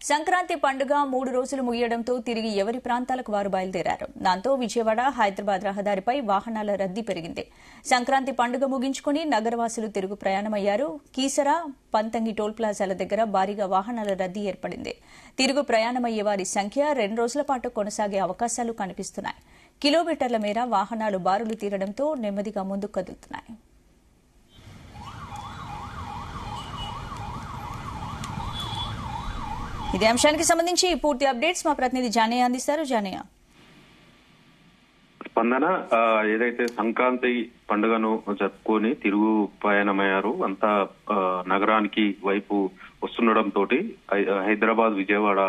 సంక్రాంతి పండుగ 3 రోజులు ముగియడంతో తిరిగి ఎవరి ప్రాంతాలకు వారు బయలుదేరారు. దాంతో విజయవాడ హైదరాబాద్ రహదారిపై వాహనాల రద్దీ పెరిగింది. సంక్రాంతి పండుగ ముగించుకుని నగరవాసులు తిరుగు ప్రయాణమయ్యారు. కీసర, పంతంగి టోల్ ప్లాజాల దగ్గర భారీగా వాహనాల రద్దీ ఏర్పడింది. తిరుగు ప్రయాణమయ్యే వారి సంఖ్య 2 రోజుల పాటు కొనసాగే అవకాశాలు కనిపిస్తున్నాయి. కిలోమీటర్ల మేర వాహనాలు బారులు తీరడంతో నెమ్మదిగా ముందుకు కదులుతున్నాయి. ఇదే అంశానికి సంబంధించి పూర్తి అప్డేట్స్ మా ప్రతినిధి జానయ్య అందిస్తారు. జానయ్య, స్పందన, ఏదైతే సంక్రాంతి పండుగను జరుపుకొని తిరుగు ప్రయాణమయ్యారు అంతా నగరానికి వైపు వస్తుండటంతో హైదరాబాద్ విజయవాడ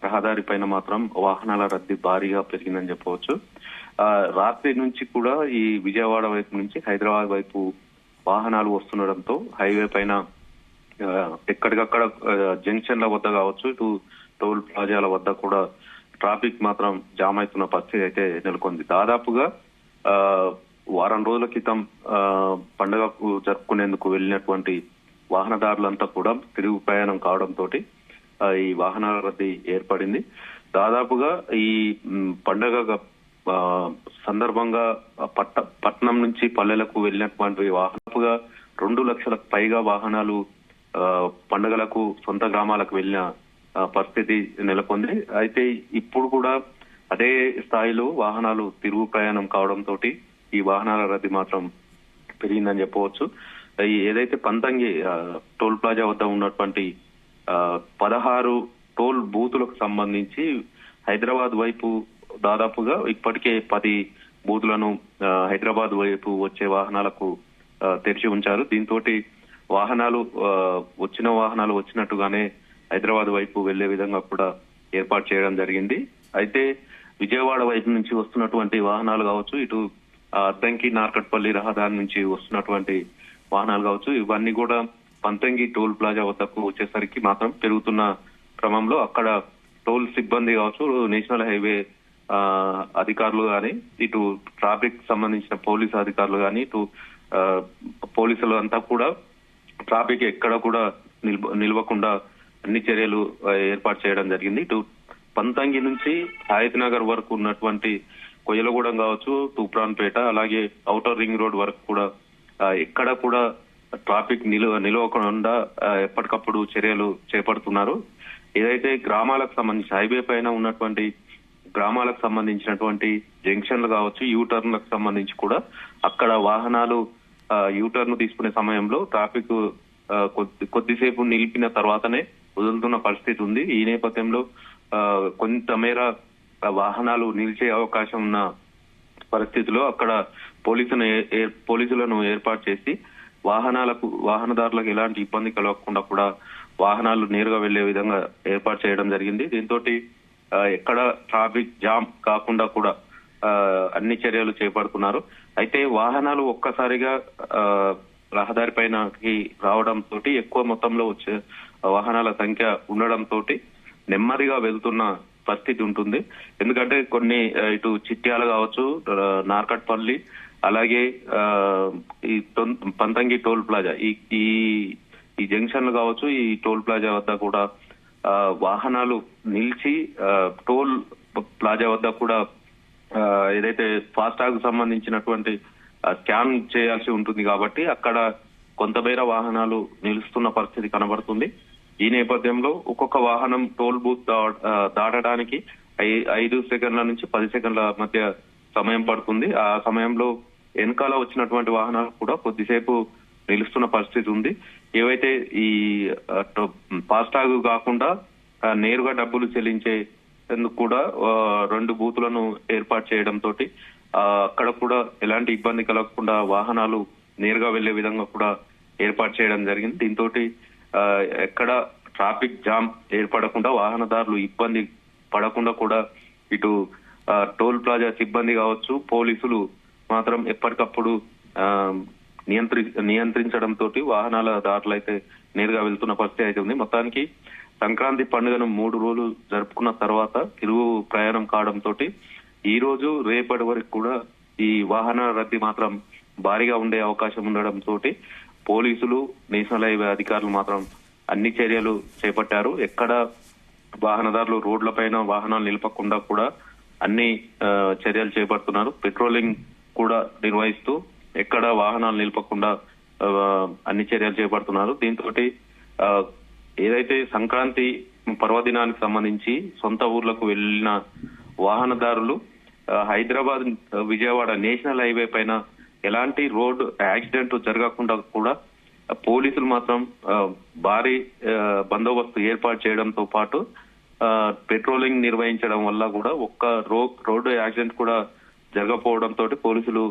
రహదారి పైన మాత్రం వాహనాల రద్దీ భారీగా పెరిగిందని చెప్పవచ్చు. రాత్రి నుంచి కూడా ఈ విజయవాడ వైపు నుంచి హైదరాబాద్ వైపు వాహనాలు వస్తుండటంతో హైవే పైన ఎక్కడికక్కడ జంక్షన్ల వద్ద కావచ్చు, ఇటు టోల్ ప్లాజాల వద్ద కూడా ట్రాఫిక్ మాత్రం జామ్ అవుతున్న పరిస్థితి అయితే నెలకొంది. దాదాపుగా వారం రోజుల క్రితం పండుగకు జరుపుకునేందుకు వెళ్ళినటువంటి వాహనదారులంతా కూడా తిరుగు ప్రయాణం కావడంతో ఈ వాహనాల రద్దీ ఏర్పడింది. దాదాపుగా ఈ పండుగ సందర్భంగా పట్నం నుంచి పల్లెలకు వెళ్ళినటువంటి వాహనాలుగా 2 లక్షలకు పైగా వాహనాలు పండుగలకు సొంత గ్రామాలకు వెళ్లిన పరిస్థితి నెలకొంది. అయితే ఇప్పుడు కూడా అదే స్థాయిలో వాహనాలు తిరుగు ప్రయాణం కావడంతో ఈ వాహనాల రద్దీ మాత్రం పెరిగిందని చెప్పవచ్చు. ఏదైతే పంతంగి టోల్ ప్లాజా వద్ద ఉన్నటువంటి 16 టోల్ బూతులకు సంబంధించి హైదరాబాద్ వైపు దాదాపుగా ఇప్పటికే 10 బూతులను హైదరాబాద్ వైపు వచ్చే వాహనాలకు తెరిచి ఉంచారు. దీంతో వచ్చిన వాహనాలు వచ్చినట్టుగానే హైదరాబాద్ వైపు వెళ్లే విధంగా కూడా ఏర్పాటు చేయడం జరిగింది. అయితే విజయవాడ వైపు నుంచి వస్తున్నటువంటి వాహనాలు కావచ్చు, ఇటు అద్దంకి నార్కట్పల్లి రహదారి నుంచి వస్తున్నటువంటి వాహనాలు కావచ్చు, ఇవన్నీ కూడా పంతంగి టోల్ ప్లాజా వద్దకు వచ్చేసరికి మాత్రం పెరుగుతున్న క్రమంలో అక్కడ టోల్ సిబ్బంది కావచ్చు, నేషనల్ హైవే అధికారులు కానీ, ఇటు ట్రాఫిక్ సంబంధించిన పోలీసు అధికారులు కానీ, ఇటు పోలీసులు అంతా కూడా ట్రాఫిక్ ఎక్కడ కూడా నిలవకుండా అన్ని చర్యలు ఏర్పాటు చేయడం జరిగింది. ఇటు పంతంగి నుంచి హయత్ నగర్ వరకు ఉన్నటువంటి కొయ్యలగూడెం కావచ్చు, తూప్రాన్పేట, అలాగే ఔటర్ రింగ్ రోడ్ వరకు కూడా ఎక్కడ కూడా ట్రాఫిక్ నిలవకుండా ఎప్పటికప్పుడు చర్యలు చేపడుతున్నారు. ఏదైతే గ్రామాలకు సంబంధించి హైవే పైన ఉన్నటువంటి గ్రామాలకు సంబంధించినటువంటి జంక్షన్లు కావచ్చు, యూటర్న్లకు సంబంధించి కూడా అక్కడ వాహనాలు యూటర్న్ తీసుకునే సమయంలో ట్రాఫిక్ కొద్దిసేపు నిలిపిన తర్వాతనే వదులుతున్న పరిస్థితి ఉంది. ఈ నేపథ్యంలో కొంతమేర వాహనాలు నిలిచే అవకాశం ఉన్న పరిస్థితిలో అక్కడ పోలీసులను ఏర్పాటు చేసి వాహనదారులకు ఎలాంటి ఇబ్బంది కలగకుండా కూడా వాహనాలు నేరుగా వెళ్లే విధంగా ఏర్పాటు చేయడం జరిగింది. దీంతో ఎక్కడ ట్రాఫిక్ జామ్ కాకుండా కూడా అన్ని చర్యలు చేపడుతున్నారు. అయితే వాహనాలు ఒక్కసారిగా రహదారి పైనకి రావడంతో ఎక్కువ మొత్తంలో వచ్చే వాహనాల సంఖ్య ఉండడంతో నెమ్మదిగా వెళ్తున్న పరిస్థితి ఉంటుంది. ఎందుకంటే కొన్ని ఇటు చిట్యాల కావచ్చు, నార్కట్పల్లి, అలాగే ఈ పంతంగి టోల్ ప్లాజా ఈ జంక్షన్లు కావచ్చు, ఈ టోల్ ప్లాజా వద్ద కూడా వాహనాలు నిలిచి టోల్ ప్లాజా వద్ద కూడా ఏదైతే ఫాస్టాగ్ సంబంధించినటువంటి స్కాన్ చేయాల్సి ఉంటుంది కాబట్టి అక్కడ కొంతమేర వాహనాలు నిలుస్తున్న పరిస్థితి కనబడుతుంది. ఈ నేపథ్యంలో ఒక్కొక్క వాహనం టోల్ బూత్ దాటడానికి 5 సెకండ్ల నుంచి 10 సెకండ్ల మధ్య సమయం పడుతుంది. ఆ సమయంలో వెనకాల వచ్చినటువంటి వాహనాలు కూడా కొద్దిసేపు నిలుస్తున్న పరిస్థితి ఉంది. ఏవైతే ఈ ఫాస్టాగ్ కాకుండా నేరుగా డబ్బులు చెల్లించేందుకు కూడా 2 బూతులను ఏర్పాటు చేయడంతో అక్కడ కూడా ఎలాంటి ఇబ్బంది కలగకుండా వాహనాలు నేరుగా వెళ్లే విధంగా కూడా ఏర్పాటు చేయడం జరిగింది. దీంతో ఎక్కడ ట్రాఫిక్ జామ్ ఏర్పడకుండా వాహనదారులు ఇబ్బంది పడకుండా కూడా ఇటు టోల్ ప్లాజా సిబ్బంది కావచ్చు, పోలీసులు మాత్రం ఎప్పటికప్పుడు నియంత్రించడంతో వాహనాల దారులు అయితే నేరుగా వెళ్తున్న పరిస్థితి అయితే ఉంది. మొత్తానికి సంక్రాంతి పండుగను 3 రోజులు జరుపుకున్న తర్వాత తిరుగు ప్రయాణం కావడంతో ఈ రోజు రేపటి వరకు కూడా ఈ వాహన రద్దీ మాత్రం భారీగా ఉండే అవకాశం ఉండడంతో పోలీసులు, నేషనల్ హైవే అధికారులు మాత్రం అన్ని చర్యలు చేపట్టారు. ఎక్కడ వాహనదారులు రోడ్లపైన వాహనాలు నిలపకుండా కూడా అన్ని చర్యలు చేపడుతున్నారు. పెట్రోలింగ్ కూడా నిర్వహిస్తూ ఎక్కడ వాహనాలు నిలపకుండా అన్ని చర్యలు చేపడుతున్నారు. దీంతో ఏదైతే సంక్రాంతి పర్వదినానికి సంబంధించి సొంత ఊర్లకు వెళ్లిన వాహనదారులు హైదరాబాద్ విజయవాడ నేషనల్ హైవే పైన ఎలాంటి రోడ్ యాక్సిడెంట్ జరగకుండా కూడా పోలీసులు మాత్రం భారీ బందోబస్తు ఏర్పాటు చేయడంతో పాటు పెట్రోలింగ్ నిర్వహించడం వల్ల కూడా ఒక్క రోడ్డు యాక్సిడెంట్ కూడా జరగకపోవడంతో పోలీసులు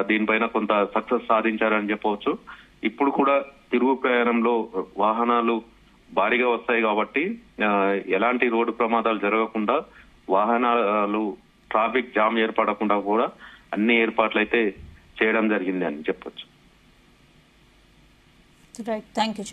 దీనిపైన కొంత సక్సెస్ సాధించారని చెప్పవచ్చు. ఇప్పుడు కూడా తిరుగు ప్రయాణంలో వాహనాలు భారీగా వస్తాయి కాబట్టి ఎలాంటి రోడ్డు ప్రమాదాలు జరగకుండా వాహనాలు ట్రాఫిక్ జామ్ ఏర్పడకుండా కూడా అన్ని ఏర్పాట్లు అయితే చేయడం జరిగింది అని చెప్పొచ్చు. Right, thank you.